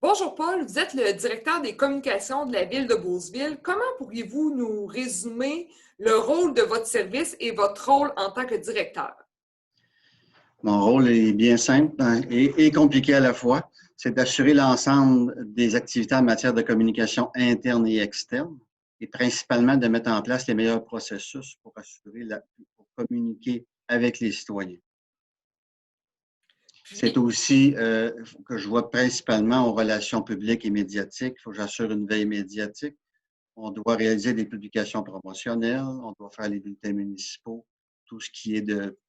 Bonjour Paul, vous êtes le directeur des communications de la ville de Beauceville. Comment pourriez-vous nous résumer le rôle de votre service et votre rôle en tant que directeur? Mon rôle est bien simple et compliqué à la fois. C'est d'assurer l'ensemble des activités en matière de communication interne et externe et principalement de mettre en place les meilleurs processus pour pour communiquer avec les citoyens. C'est Puis, aussi que je vois principalement aux relations publiques et médiatiques. Il faut que j'assure une veille médiatique. On doit réaliser des publications promotionnelles, on doit faire les bulletins municipaux, tout ce qui est de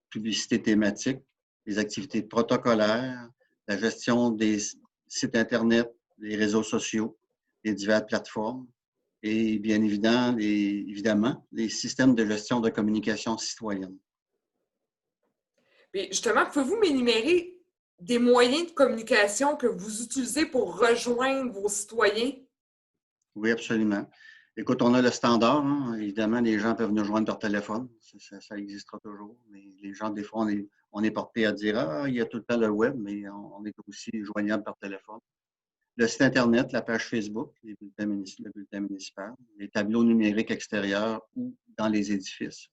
publicité thématique, les activités protocolaires, la gestion des sites Internet, les réseaux sociaux, les diverses plateformes et bien évidemment les systèmes de gestion de communication citoyenne. justement, pouvez-vous m'énumérer des moyens de communication que vous utilisez pour rejoindre vos citoyens? Oui, absolument. Écoute, on a le standard, hein. Évidemment, les gens peuvent nous joindre par téléphone. Ça existera toujours. Mais les gens, des fois, on est porté à dire ah, il y a tout le temps le web, mais on est aussi joignable par téléphone. Le site Internet, la page Facebook, le bulletin municipal, les tableaux numériques extérieurs ou dans les édifices.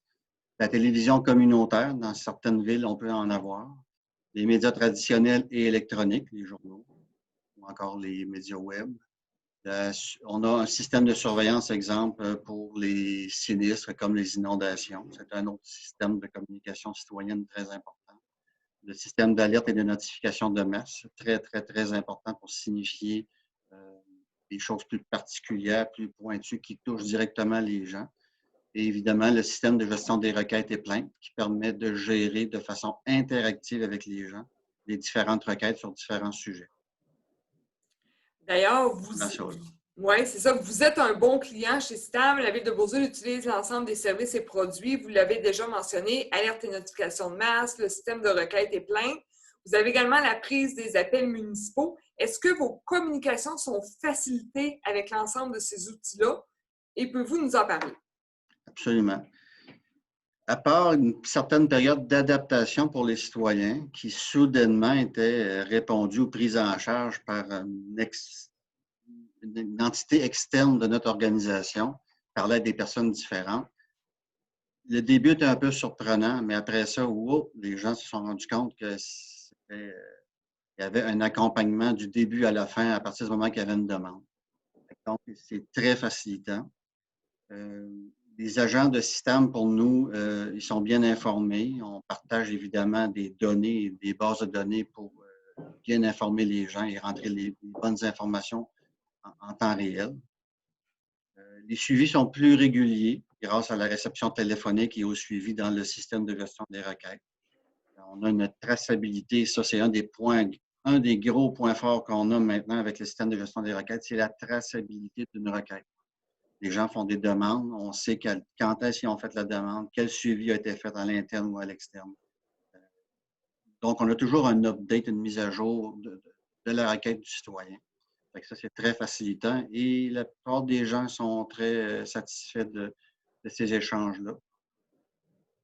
La télévision communautaire, dans certaines villes, on peut en avoir. Les médias traditionnels et électroniques, les journaux, ou encore les médias web. On a un système de surveillance, exemple, pour les sinistres comme les inondations. C'est un autre système de communication citoyenne très important. Le système d'alerte et de notification de masse, très important pour signifier des choses plus particulières, plus pointues, qui touchent directement les gens. Et évidemment, le système de gestion des requêtes et plaintes qui permet de gérer de façon interactive avec les gens les différentes requêtes sur différents sujets. D'ailleurs, ouais, c'est ça. Vous êtes un bon client chez Stam. La ville de Beauceville utilise l'ensemble des services et produits. Vous l'avez déjà mentionné, alerte et notification de masse, le système de requête et plainte. Vous avez également la prise des appels municipaux. Est-ce que vos communications sont facilitées avec l'ensemble de ces outils-là? Et pouvez-vous nous en parler? Absolument. À part une certaine période d'adaptation pour les citoyens qui soudainement étaient répondus ou pris en charge par une entité externe de notre organisation, par l'aide des personnes différentes. Le début était un peu surprenant, mais après ça, les gens se sont rendus compte qu'il y avait un accompagnement du début à la fin à partir du moment qu'il y avait une demande. Donc, c'est très facilitant. Les agents de système, pour nous, ils sont bien informés. On partage évidemment des données, des bases de données pour bien informer les gens et rentrer les bonnes informations en temps réel. Les suivis sont plus réguliers grâce à la réception téléphonique et au suivi dans le système de gestion des requêtes. On a une traçabilité, ça c'est un des gros points forts qu'on a maintenant avec le système de gestion des requêtes, c'est la traçabilité d'une requête. Les gens font des demandes, on sait quand est-ce qu'ils ont fait la demande, quel suivi a été fait à l'interne ou à l'externe. Donc, on a toujours un update, une mise à jour de la requête du citoyen. Ça, c'est très facilitant et la plupart des gens sont très satisfaits de ces échanges-là.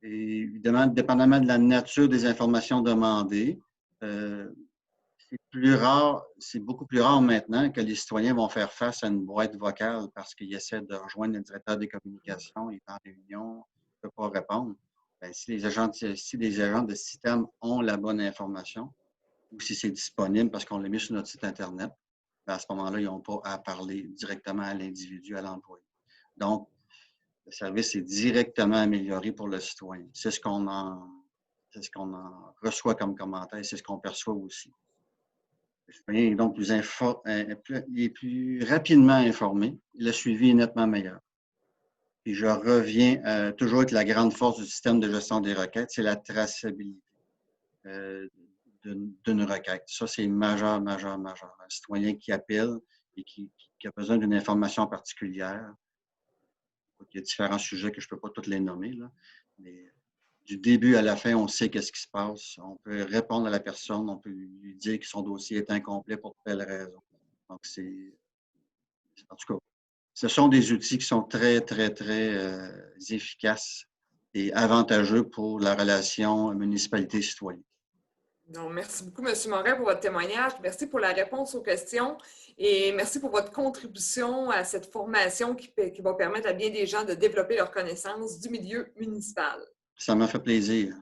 Et évidemment, dépendamment de la nature des informations demandées, c'est beaucoup plus rare maintenant que les citoyens vont faire face à une boîte vocale parce qu'ils essaient de rejoindre le directeur des communications, il est en réunion, il ne peut pas répondre. Bien, si les agents de système ont la bonne information ou si c'est disponible parce qu'on l'a mis sur notre site Internet, bien, à ce moment-là, ils n'ont pas à parler directement à l'individu, à l'employé. Donc, le service est directement amélioré pour le citoyen. C'est ce qu'on en reçoit comme commentaire, c'est ce qu'on perçoit aussi. Le citoyen est donc plus rapidement informé. Le suivi est nettement meilleur. Puis je reviens toujours avec la grande force du système de gestion des requêtes, c'est la traçabilité d'une requête. Ça, c'est majeur. Un citoyen qui appelle et qui a besoin d'une information particulière. Il y a différents sujets que je ne peux pas tous les nommer, là, mais du début à la fin, on sait qu'est-ce qui se passe. On peut répondre à la personne, on peut lui dire que son dossier est incomplet pour telle raison. Donc, en tout cas, ce sont des outils qui sont très efficaces et avantageux pour la relation municipalité-citoyen. Donc, merci beaucoup, M. Morin, pour votre témoignage. Merci pour la réponse aux questions et merci pour votre contribution à cette formation qui va permettre à bien des gens de développer leurs connaissances du milieu municipal. Ça m'a fait plaisir.